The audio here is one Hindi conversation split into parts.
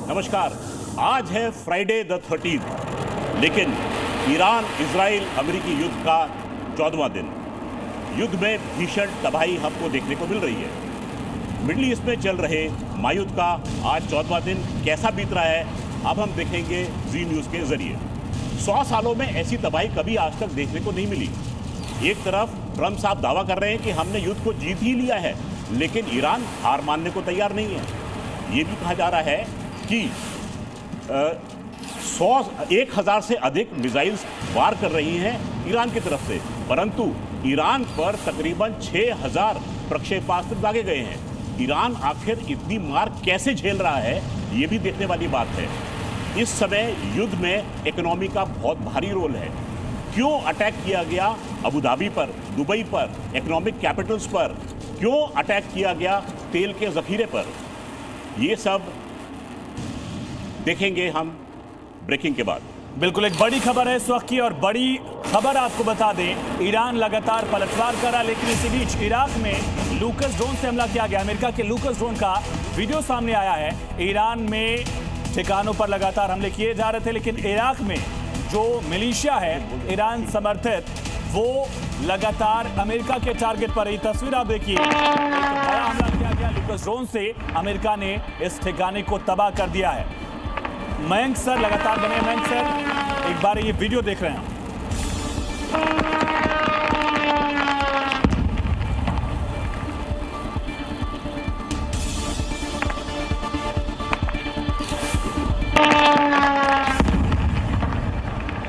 नमस्कार। आज है फ्राइडे द 13th, लेकिन ईरान इजराइल अमेरिकी युद्ध का 14वां दिन। युद्ध में भीषण तबाही हमको देखने को मिल रही है। मिडल ईस्ट में चल रहे महायुद्ध का आज 14वां दिन कैसा बीत रहा है, अब हम देखेंगे जी न्यूज़ के जरिए। 100 सालों में ऐसी तबाही कभी आज तक देखने को नहीं मिली। एक तरफ ट्रंप साहब दावा कर रहे हैं कि हमने युद्ध को जीत ही लिया है, लेकिन ईरान हार मानने को तैयार नहीं है। ये भी कहा जा रहा है कि 1000 से अधिक मिसाइल्स वार कर रही हैं ईरान की तरफ से, परंतु ईरान पर तकरीबन 6000 प्रक्षेपास्त्र दागे गए हैं। ईरान आखिर इतनी मार कैसे झेल रहा है, ये भी देखने वाली बात है। इस समय युद्ध में इकोनॉमी का बहुत भारी रोल है। क्यों अटैक किया गया अबू धाबी पर, दुबई पर, इकोनॉमिक कैपिटल्स पर? क्यों अटैक किया गया तेल के जखीरे पर? ये सब देखेंगे हम ब्रेकिंग के बाद। बिल्कुल एक बड़ी खबर है इस वक्त की, और बड़ी खबर आपको बता दें, ईरान लगातार पलटवार करा, लेकिन इसी बीच इराक में लूकस ड्रोन से हमला किया गया। अमेरिका के लूकस ड्रोन का वीडियो सामने आया है। ईरान में ठिकानों पर लगातार हमले किए जा रहे थे, लेकिन इराक में जो मिलिशिया है ईरान समर्थित, वो लगातार अमेरिका के टारगेट पर। ये तस्वीर आप देखिए, एक बड़ा हमला किया गया लूकस ड्रोन से। अमेरिका ने इस ठिकाने को तबाह कर दिया है। मयंक सर लगातार बने। मयंक सर, एक बार ये वीडियो देख रहे हैं।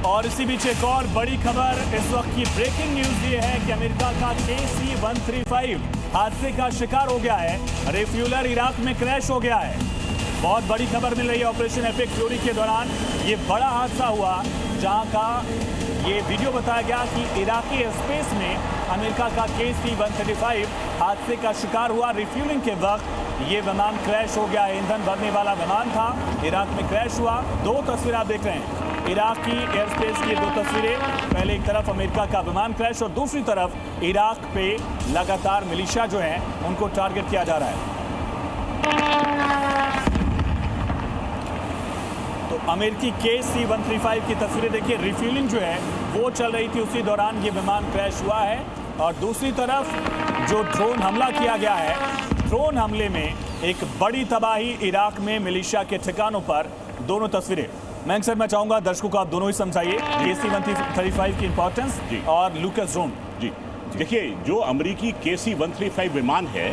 और इसी बीच एक और बड़ी खबर इस वक्त की ब्रेकिंग न्यूज ये है कि अमेरिका का KC-135 हादसे का शिकार हो गया है। रिफ्यूलर इराक में क्रैश हो गया है। बहुत बड़ी खबर मिल रही है। ऑपरेशन एपिक फ्यूरी के दौरान ये बड़ा हादसा हुआ, जहां का ये वीडियो बताया गया कि इराकी स्पेस में अमेरिका का KC-135 हादसे का शिकार हुआ। रिफ्यूलिंग के वक्त ये विमान क्रैश हो गया। ईंधन भरने वाला विमान था, इराक में क्रैश हुआ। दो तस्वीरें आप देख रहे हैं, इराक की एयर स्पेस की दो तस्वीरें। पहले एक तरफ अमेरिका का विमान क्रैश और दूसरी तरफ इराक पे लगातार मिलिशिया जो है उनको टारगेट किया जा रहा है। तो अमेरिकी KC-135 की तस्वीरें देखिए। रिफ्यूलिंग जो है वो चल रही थी, उसी दौरान ये विमान क्रैश हुआ है। और दूसरी तरफ जो ड्रोन हमला किया गया है, ड्रोन हमले में एक बड़ी तबाही इराक में मिलिशिया के ठिकानों पर। दोनों तस्वीरें मैं सर, मैं चाहूंगा दर्शकों को आप दोनों ही समझाइए KC-135 की इंपॉर्टेंस और लूकस ड्रोन। जी देखिए, जो अमेरिकी KC-135 विमान है,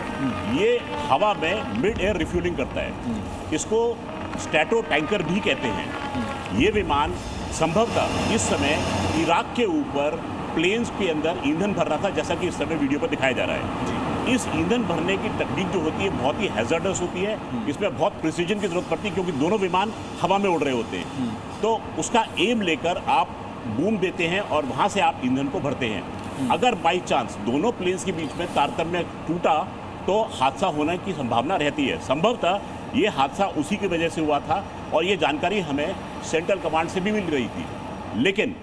ये हवा में मिड एयर रिफ्यूलिंग करता है। इसको स्ट्रैटो टैंकर भी कहते हैं। ये विमान संभवतः इस समय इराक के ऊपर प्लेन्स के अंदर ईंधन भर रहा था, जैसा कि इस समय वीडियो पर दिखाया जा रहा है। इस ईंधन भरने की तकनीक जो होती है बहुत ही हैजर्डस होती है। इसमें बहुत प्रिसीजन की जरूरत पड़ती है, क्योंकि दोनों विमान हवा में उड़ रहे होते हैं। तो उसका एम लेकर आप बूम देते हैं और वहाँ से आप ईंधन को भरते हैं। अगर बाई चांस दोनों प्लेन्स के बीच में तारतम्य टूटा तो हादसा होने की संभावना रहती है। संभवतः ये हादसा उसी की वजह से हुआ था, और ये जानकारी हमें सेंट्रल कमांड से भी मिल रही थी। लेकिन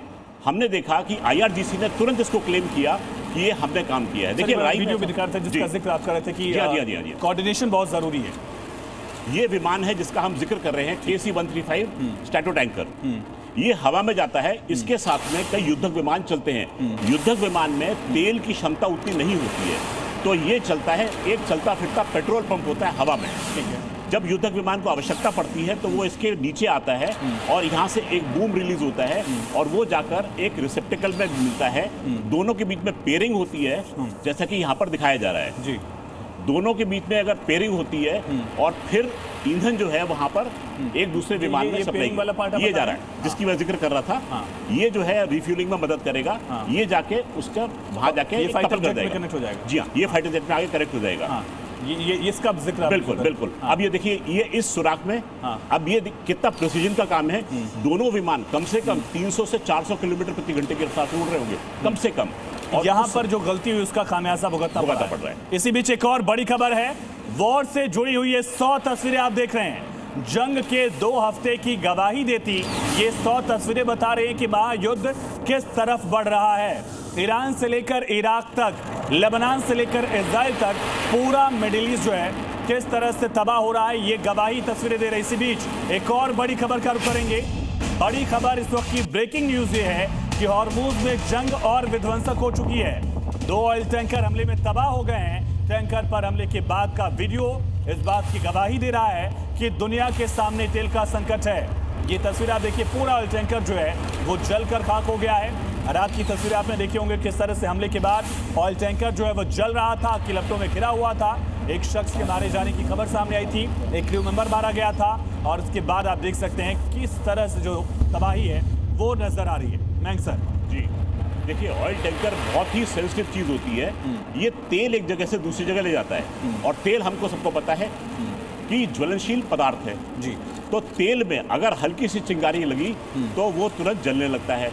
हमने देखा कि IRGC ने तुरंत इसको क्लेम किया कि ये हमने काम किया है। देखिए वीडियो भी दिखा रहे थे जिसका जिक्र आप कर रहे थे कि कोऑर्डिनेशन बहुत जरूरी है। ये विमान है जिसका हम जिक्र कर रहे हैं, KC-135 स्ट्रैटो टैंकर। ये हवा में जाता है, इसके साथ में कई युद्धक विमान चलते हैं। युद्धक विमान में तेल की क्षमता उतनी नहीं होती है, तो ये चलता है, एक चलता फिरता पेट्रोल पंप होता है हवा में। ठीक है, जब युद्धक विमान को आवश्यकता पड़ती है तो वो इसके नीचे आता है और यहाँ से एक बूम रिलीज होता है और वो जाकर एक रिसेप्टिकल में मिलता है। दोनों के बीच में पेयरिंग होती है, जैसा कि यहाँ पर दिखाया जा रहा है जी। दोनों के बीच में अगर पेयरिंग होती है और फिर ईंधन जो है वहाँ पर एक दूसरे विमान में सप्लाई ये जा रहा है, जिसकी मैं जिक्र कर रहा था। ये जो है रिफ्यूलिंग में मदद करेगा। ये जाके उसका वहाँ जाके फाइटर जेट में कनेक्ट हो जाएगा। जी हाँ, ये फाइटर जेट में आगे कनेक्ट हो जाएगा। ये इसका जिक्र बिल्कुल। अब ये देखिए, ये इस सुराख में अब ये कितना प्रिसीजन का काम है। दोनों विमान कम से कम 300 से 400 किलोमीटर प्रति घंटे की रफ्तार से उड़ रहे होंगे, कम से कम। और यहाँ पर जो गलती हुई उसका खामियाजा भुगतना पड़ रहा है। इसी बीच एक और बड़ी खबर है, वॉर से जुड़ी हुई ये 100 तस्वीरें आप देख रहे हैं। जंग के 2 हफ्ते की गवाही देती ये 100 तस्वीरें बता रही हैं कि महायुद्ध किस तरफ बढ़ रहा है। ईरान से लेकर इराक तक, लेबनान से लेकर इजराइल तक, पूरा मिडिल ईस्ट जो है किस तरह से तबाह हो रहा है, ये गवाही तस्वीरें दे रही। इसी बीच एक और बड़ी खबर का रुख करेंगे। बड़ी खबर इस वक्त की ब्रेकिंग न्यूज ये है कि हॉर्मुज में जंग और विध्वंसक हो चुकी है। 2 ऑयल टैंकर हमले में तबाह हो गए हैं। टैंकर पर हमले के बाद का वीडियो इस बात की गवाही दे रहा है कि दुनिया के सामने तेल का संकट है। ये तस्वीर आप देखिए, पूरा ऑयल टैंकर जो है वो जलकर खाक हो गया है। रात की तस्वीर आपने देखी होंगे किस तरह से हमले के बाद ऑयल टैंकर जो है वो जल रहा था, किलपटों में घिरा हुआ था। एक शख्स के मारे जाने की खबर सामने आई थी, एक क्रू मेंबर मारा गया था और उसके बाद आप देख सकते हैं किस तरह से जो तबाही है वो नजर आ रही है। मैंग सर जी देखिए, ऑयल टैंकर बहुत ही सेंसिटिव चीज होती है। ये तेल एक जगह से दूसरी जगह ले जाता है और तेल हमको सबको पता है कि ज्वलनशील पदार्थ है जी। तो तेल में अगर हल्की सी चिंगारी लगी तो वो तुरंत जलने लगता है।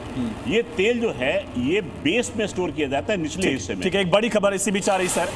ये तेल जो है ये बेस में स्टोर किया जाता है, निचले हिस्से में। ठीक है, एक बड़ी खबर इसी बीच आ रही सर।